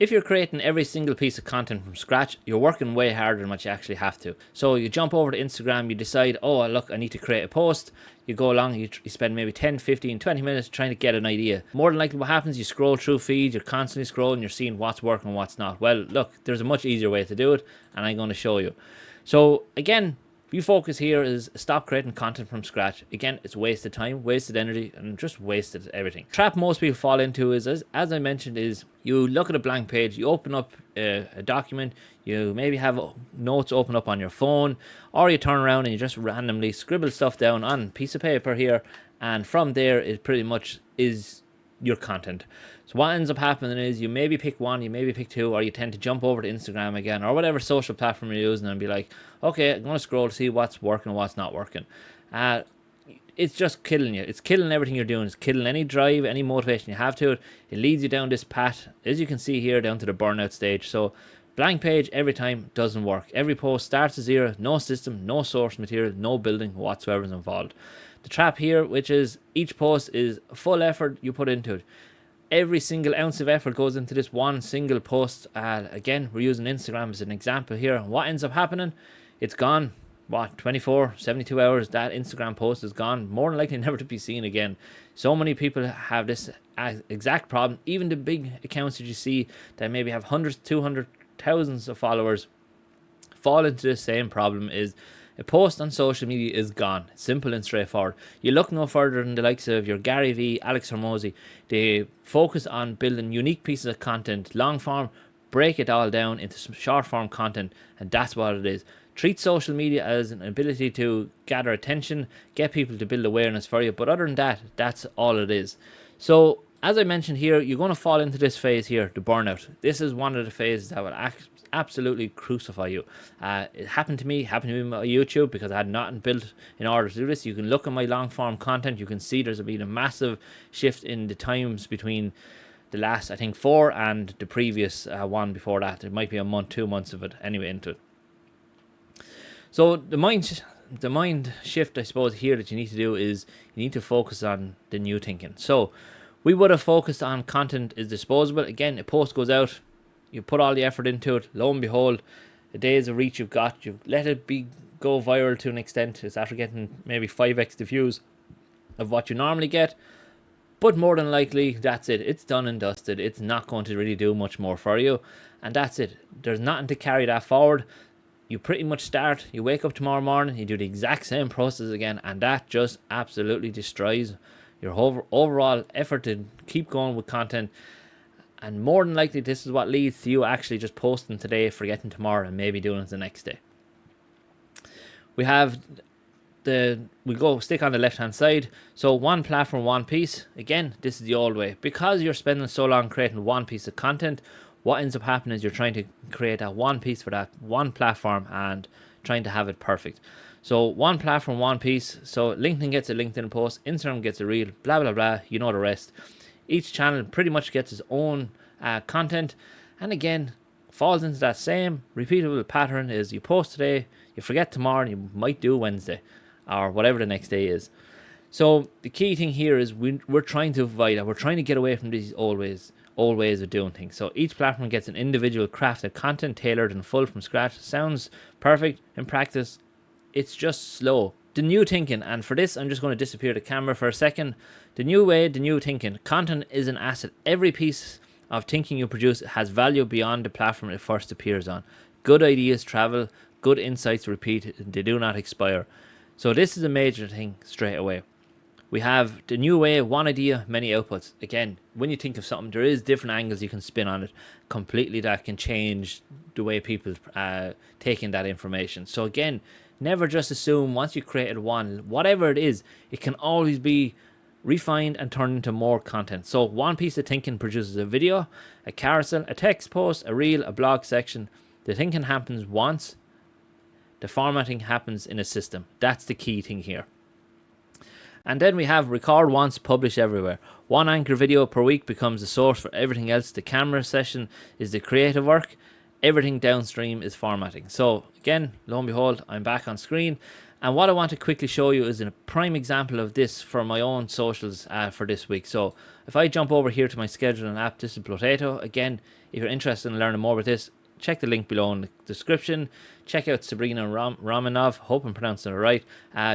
If you're creating every single piece of content from scratch, you're working way harder than what you actually have to. So you jump over to Instagram, you decide, oh, look, I need to create a post. You go along, you spend maybe 10, 15, 20 minutes trying to get an idea. More than likely what happens, you scroll through feeds, you're constantly scrolling, you're seeing what's working and what's not. Well, look, there's a much easier way to do it, and I'm going to show you. So again, your focus here is stop creating content from scratch. Again, it's wasted time, wasted energy, and just wasted everything. Trap most people fall into is, as I mentioned, is you look at a blank page, you open up a document, you maybe have notes open up on your phone, or you turn around and you just randomly scribble stuff down on a piece of paper here, and from there it pretty much is your content. So what ends up happening is you maybe pick one, you maybe pick two, or you tend to jump over to Instagram again, or whatever social platform you're using, and be like, okay, I'm going to scroll to see what's working and what's not working. It's just killing you. It's killing everything you're doing. It's killing any drive, any motivation you have to it. It leads you down this path, as you can see here, down to the burnout stage. So blank page every time doesn't work. Every post starts at zero, no system, no source material, no building whatsoever is involved. The trap here, which is each post is full effort you put into it. Every single ounce of effort goes into this one single post. Again, we're using Instagram as an example here. What ends up happening? It's gone. 24, 72 hours, that Instagram post is gone. More than likely never to be seen again. So many people have this exact problem. Even the big accounts that you see that maybe have hundreds, 200, thousands of followers fall into the same problem. Is a post on social media is gone. Simple and straightforward. You look no further than the likes of your Gary Vee, Alex Hormozy. They focus on building unique pieces of content, long form, break it all down into some short form content, and that's what it is. Treat social media as an ability to gather attention, get people to build awareness for you, but other than that, that's all it is. So as I mentioned here, you're going to fall into this phase here, the burnout. This is one of the phases that will absolutely crucify you. It happened to me on my YouTube because I had nothing built in order to do this. You can look at my long form content. You can see there's been a massive shift in the times between the last, I think, 4 and the previous one before that. There might be a month, 2 months of it anyway into it. So the mind shift, I suppose, here that you need to do is you need to focus on the new thinking. So we would have focused on content is disposable. Again, a post goes out, you put all the effort into it, lo and behold, the days of reach you've got, you let it go viral to an extent. It's after getting maybe 5x the views of what you normally get. But more than likely, that's it. It's done and dusted. It's not going to really do much more for you. And that's it. There's nothing to carry that forward. You pretty much start, you wake up tomorrow morning, you do the exact same process again, and that just absolutely destroys your overall effort to keep going with content. And more than likely, this is what leads to you actually just posting today, forgetting tomorrow, and maybe doing it the next day. We have we go stick on the left hand side. So one platform, one piece. Again, this is the old way. Because you're spending so long creating one piece of content, what ends up happening is you're trying to create that one piece for that one platform and trying to have it perfect. So one platform, one piece. So LinkedIn gets a LinkedIn post, Instagram gets a reel, blah, blah, blah. You know the rest. Each channel pretty much gets its own content. And again, falls into that same repeatable pattern is you post today, you forget tomorrow, and you might do Wednesday or whatever the next day is. So the key thing here is we're trying to avoid that. We're trying to get away from these old ways of doing things. So each platform gets an individual crafted content tailored and full from scratch. Sounds perfect. In practice, it's just slow. The new thinking, and for this I'm just going to disappear the camera for a second. The new way, the new thinking. Content is an asset. Every piece of thinking you produce has value beyond the platform it first appears on. Good ideas travel, good insights repeat, they do not expire. So this is a major thing straight away. We have the new way, one idea, many outputs. Again, when you think of something, there is different angles you can spin on it completely that can change the way people take in that information. So again, never just assume once you created one, whatever it is, it can always be refined and turned into more content. So one piece of thinking produces a video, a carousel, a text post, a reel, a blog section. The thinking happens once. The formatting happens in a system. That's the key thing here. And then we have record once, publish everywhere. One anchor video per week becomes the source for everything else. The camera session is the creative work. Everything downstream is formatting. So again, lo and behold, I'm back on screen. And what I want to quickly show you is a prime example of this for my own socials for this week. So if I jump over here to my scheduling app, this is Potato. Again, if you're interested in learning more about this, check the link below in the description. Check out Sabrina Romanov. Hope I'm pronouncing it right.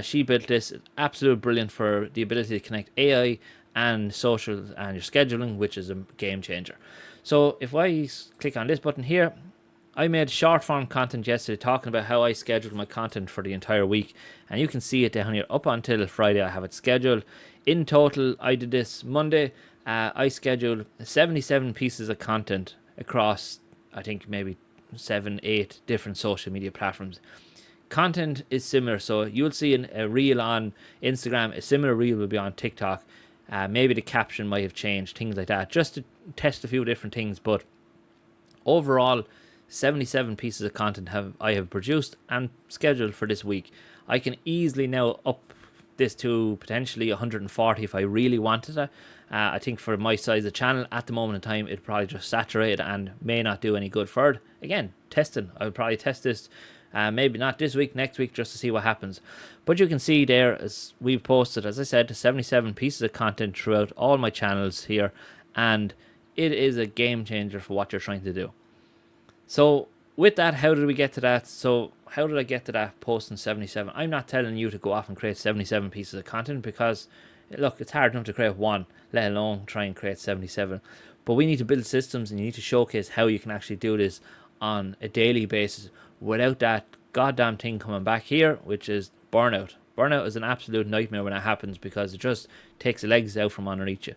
She built this. Absolute brilliant for the ability to connect AI and social and your scheduling, which is a game changer. So if I click on this button here, I made short form content yesterday talking about how I scheduled my content for the entire week, and you can see it down here. Up until Friday I have it scheduled. In total, I did this Monday. I scheduled 77 pieces of content across, I think, maybe 7-8 different social media platforms. Content is similar, so you'll see a reel on Instagram, a similar reel will be on TikTok. Maybe the caption might have changed, things like that, just to test a few different things. But overall, 77 pieces of content I have produced and scheduled for this week. I can easily now up this to potentially 140 if I really wanted it. I think for my size of channel at the moment in time, it'd probably just saturate and may not do any good for it. Again, testing. I would probably test this maybe not this week, next week, just to see what happens. But you can see there, as we've posted, as I said, 77 pieces of content throughout all my channels here, and it is a game changer for what you're trying to do. So with that, how did we get to that? So how did I get to that posting 77? I'm not telling you to go off and create 77 pieces of content, because look, it's hard enough to create one, let alone try and create 77. But we need to build systems, and you need to showcase how you can actually do this on a daily basis without that goddamn thing coming back here, which is burnout. Burnout is an absolute nightmare when it happens, because it just takes the legs out from underneath you.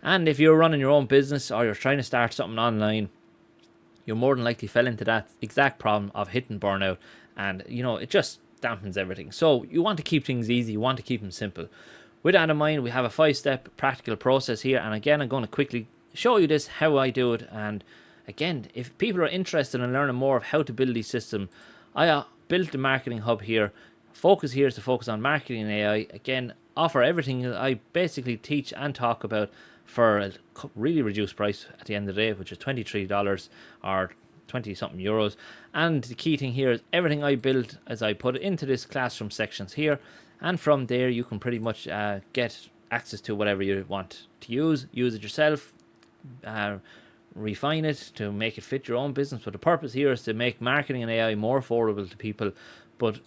And if you're running your own business or you're trying to start something online, you more than likely fell into that exact problem of hitting burnout, and it just dampens everything. So you want to keep things easy, you want to keep them simple. With that in mind, we have a 5-step practical process here, and again, I'm going to quickly show you this, how I do it. And again, if people are interested in learning more of how to build these systems, I built the marketing hub here. Focus here is to focus on marketing and AI. Again, offer everything that I basically teach and talk about for a really reduced price at the end of the day, which is $23 or 20 something euros. And the key thing here is everything I build as I put it into this classroom sections here, and from there you can pretty much get access to whatever you want to use it yourself, refine it to make it fit your own business. But the purpose here is to make marketing and AI more affordable to people, but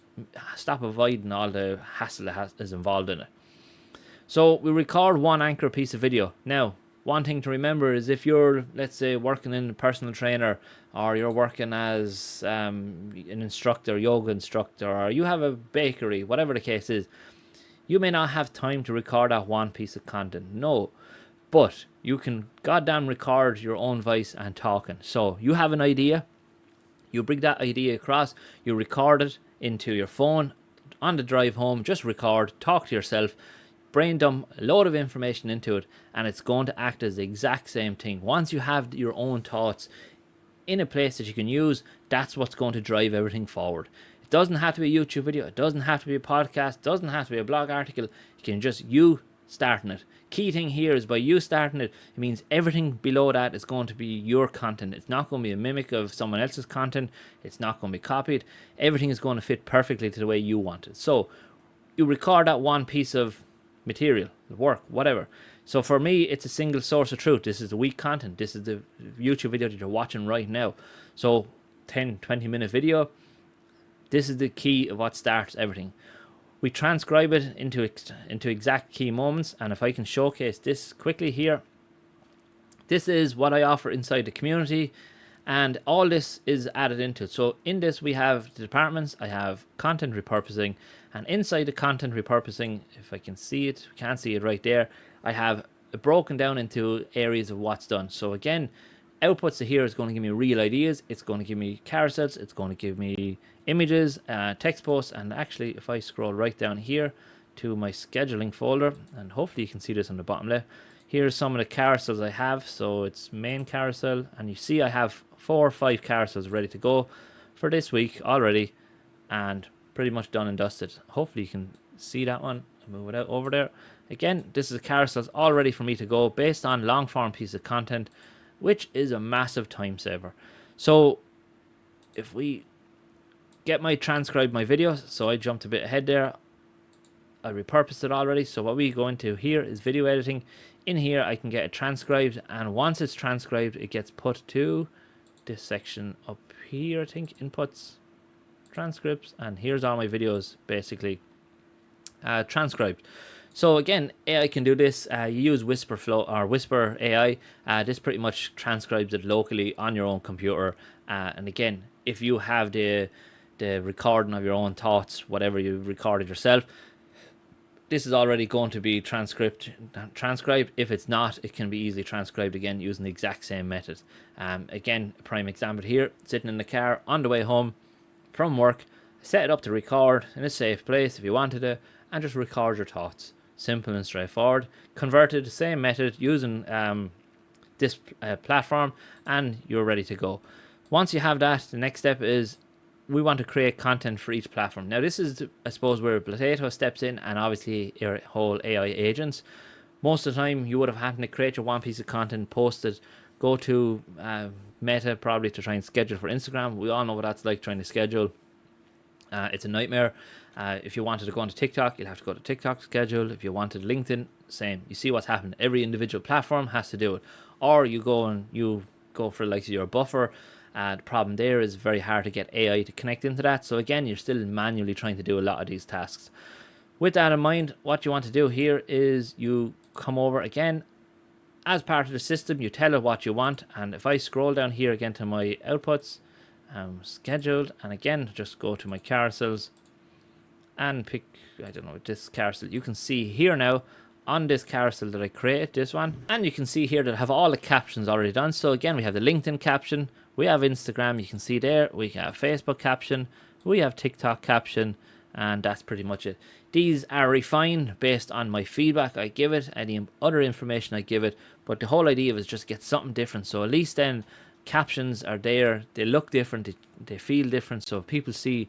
stop avoiding all the hassle that is involved in it. So we record one anchor piece of video. Now, one thing to remember is if you're, let's say, working in a personal trainer, or you're working as an instructor, yoga instructor, or you have a bakery, whatever the case is, you may not have time to record that one piece of content. No, but you can goddamn record your own voice and talking. So you have an idea, you bring that idea across, you record it into your phone on the drive home, just record, talk to yourself, brain dump a load of information into it, and it's going to act as the exact same thing. Once you have your own thoughts in a place that you can use, that's what's going to drive everything forward. It doesn't have to be a YouTube video, it doesn't have to be a podcast, it doesn't have to be a blog article. It can just you starting it. Key thing here is by you starting it, it means everything below that is going to be your content. It's not going to be a mimic of someone else's content. It's not going to be copied. Everything is going to fit perfectly to the way you want it. So you record that one piece of material, work, whatever. So for me, it's a single source of truth. This is the week content. This is the YouTube video that you're watching right now. So 10-20 minute video. This is the key of what starts everything. We transcribe it into exact key moments, and if I can showcase this quickly here, this is what I offer inside the community, and all this is added into it. So in this we have the departments. I have content repurposing, and inside the content repurposing, if I can see it, we can't see it right there, I have it broken down into areas of what's done. So again, outputs to here is going to give me real ideas, it's going to give me carousels, it's going to give me images, text posts, and actually if I scroll right down here to my scheduling folder, and hopefully you can see this on the bottom left, here's some of the carousels I have. So it's main carousel, and you see I have 4 or 5 carousels ready to go for this week already, and pretty much done and dusted. Hopefully you can see that one. I'll move it out over there. Again, this is carousels all ready for me to go based on long form piece of content, which is a massive time saver. So if we get my transcribe my videos. So I jumped a bit ahead there. I repurposed it already. So what we go into here is video editing. In here I can get it transcribed, and once it's transcribed it gets put to this section up here, I think, inputs, transcripts, and here's all my videos basically transcribed. So again, AI can do this. You use Whisper Flow or Whisper AI. This pretty much transcribes it locally on your own computer. And again, if you have the recording of your own thoughts, whatever you recorded yourself, this is already going to be transcribed. If it's not, it can be easily transcribed again using the exact same method. Again, a prime example here, sitting in the car on the way home from work, set it up to record in a safe place if you wanted to, and just record your thoughts. Simple and straightforward. Converted, the same method using this platform, and you're ready to go. Once you have that, the next step is we want to create content for each platform. Now this is, I suppose, where Potato steps in, and obviously your whole AI agents. Most of the time you would have had to create your one piece of content, post it, go to Meta probably to try and schedule for Instagram. We all know what that's like, trying to schedule. It's a nightmare. If you wanted to go onto TikTok, you'll have to go to TikTok schedule. If you wanted LinkedIn, same. You see what's happened. Every individual platform has to do it. Or you go for like your buffer. The problem there is very hard to get AI to connect into that. So again, you're still manually trying to do a lot of these tasks. With that in mind, what you want to do here is you come over again. As part of the system, you tell it what you want. And if I scroll down here again to my outputs, scheduled, and again, just go to my carousels and pick, I don't know, this carousel. You can see here now on this carousel that I created, this one, and you can see here that I have all the captions already done. So again, we have the LinkedIn caption, we have Instagram, you can see there, we have Facebook caption, we have TikTok caption, and that's pretty much it. These are refined based on my feedback I give it, any other information I give it, but the whole idea is just get something different. So at least then captions are there, they look different, they feel different, so people see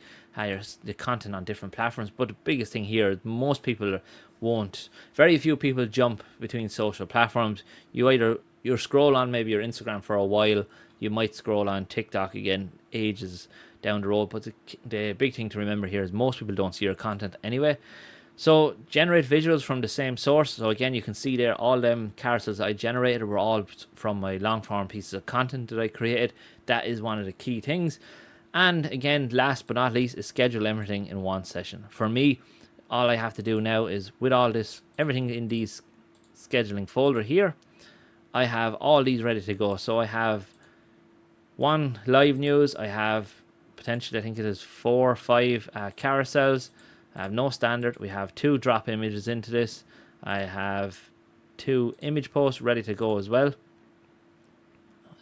the content on different platforms. But the biggest thing here is most people won't, very few people jump between social platforms. You scroll on maybe your Instagram for a while, you might scroll on TikTok again ages down the road, but the big thing to remember here is most people don't see your content anyway. So generate visuals from the same source. So again, you can see there all them carousels I generated were all from my long form pieces of content that I created. That is one of the key things. And again, last but not least, is schedule everything in one session. For me, all I have to do now is with all this, everything in these scheduling folder here, I have all these ready to go. So I have one live news, I have potentially, I think it is 4 or 5 carousels. I have no standard. We have 2 drop images into this. I have 2 image posts ready to go as well.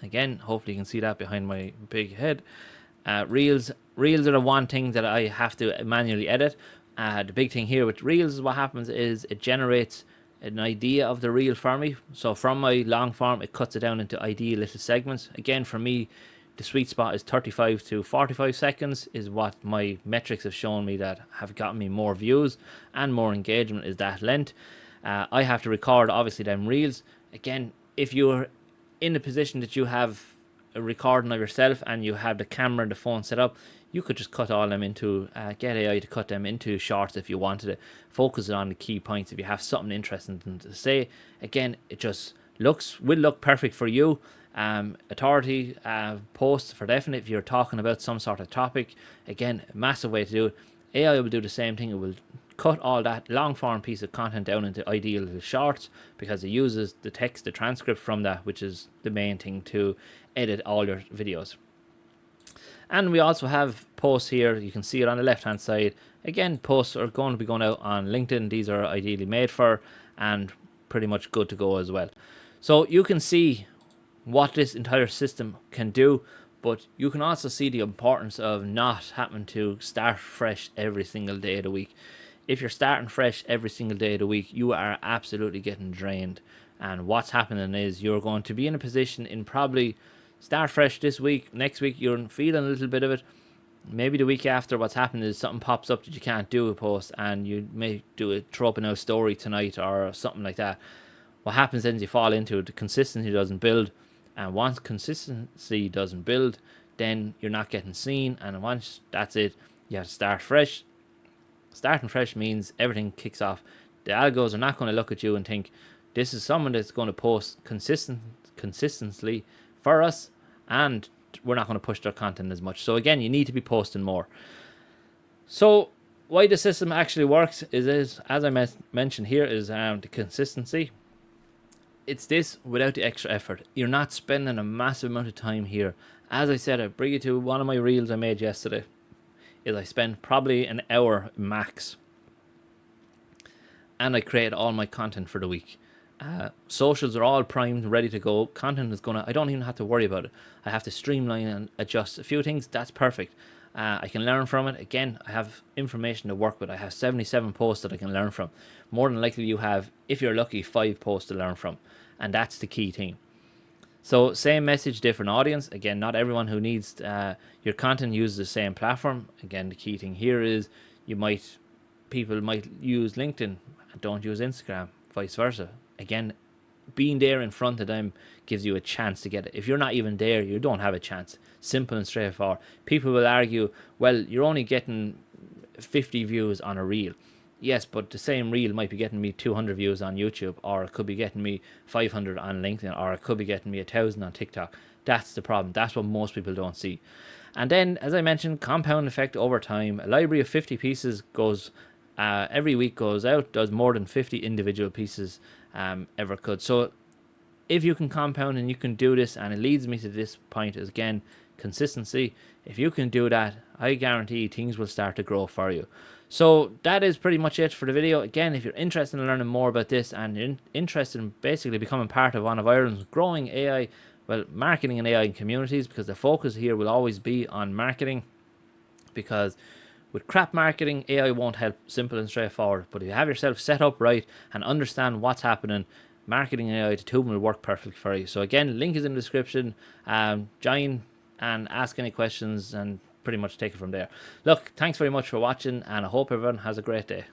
Again, hopefully you can see that behind my big head. Reels are the one thing that I have to manually edit. The big thing here with Reels is what happens is it generates an idea of the reel for me. So from my long form, it cuts it down into ideal little segments. Again, for me, the sweet spot is 35 to 45 seconds is what my metrics have shown me that have gotten me more views and more engagement, is that length. I have to record obviously them reels. Again, if you're in a position that you have a recording of yourself and you have the camera and the phone set up, you could just cut all them into, get AI to cut them into shorts if you wanted to. Focus on the key points if you have something interesting to say. Again, it just will look perfect for you. Authority posts for definite if you're talking about some sort of topic. Again, a massive way to do it. AI will do the same thing. It will cut all that long form piece of content down into ideal little shorts because it uses the text, the transcript from that, which is the main thing to edit all your videos. And we also have posts here. You can see it on the left hand side. Again, posts are going to be going out on LinkedIn. These are ideally made for and pretty much good to go as well. So you can see what this entire system can do, but you can also see the importance of not having to start fresh every single day of the week. If you're starting fresh every single day of the week, you are absolutely getting drained. And what's happening is you're going to be in a position in probably start fresh this week, next week you're feeling a little bit of it. Maybe the week after, what's happened is something pops up that you can't do a post and you may throw up a story tonight or something like that. What happens then is you fall into it, the consistency doesn't build. And once consistency doesn't build, then you're not getting seen. And once that's it, you have to start fresh. Starting fresh means everything kicks off. The algos are not going to look at you and think, this is someone that's going to post consistently for us, and we're not going to push their content as much. So again, you need to be posting more. So why the system actually works is as I mentioned here, is the consistency. It's this without the extra effort. You're not spending a massive amount of time here. As I said, I bring you to one of my reels I made yesterday. Is I spent probably an hour max, and I created all my content for the week. Socials are all primed, ready to go. Content is I don't even have to worry about it. I have to streamline and adjust a few things. That's perfect. I can learn from it. Again, I have information to work with. I have 77 posts that I can learn from. More than likely you have, if you're lucky, 5 posts to learn from. And that's the key thing. So same message, different audience. Again, not everyone who needs your content uses the same platform. Again, the key thing here is people might use LinkedIn and don't use Instagram, vice versa. Again, being there in front of them gives you a chance to get it. If you're not even there, you don't have a chance. Simple and straightforward. People will argue, well, you're only getting 50 views on a reel. Yes, but the same reel might be getting me 200 views on YouTube, or it could be getting me 500 on LinkedIn, or it could be getting me 1,000 on TikTok. That's the problem. That's what most people don't see. And then, as I mentioned, compound effect over time. A library of 50 pieces goes every week, goes out, does more than 50 individual pieces ever could. So if you can compound and you can do this, and it leads me to this point is, again, consistency. If you can do that, I guarantee things will start to grow for you. So that is pretty much it for the video. Again, if you're interested in learning more about this, and you're interested in basically becoming part of one of Ireland's growing AI, marketing and AI communities, because the focus here will always be on marketing, because with crap marketing, AI won't help. Simple and straightforward. But if you have yourself set up right and understand what's happening, marketing and AI, the two will work perfectly for you. So again, link is in the description. Join and ask any questions, and pretty much take it from there. Look, thanks very much for watching, and I hope everyone has a great day.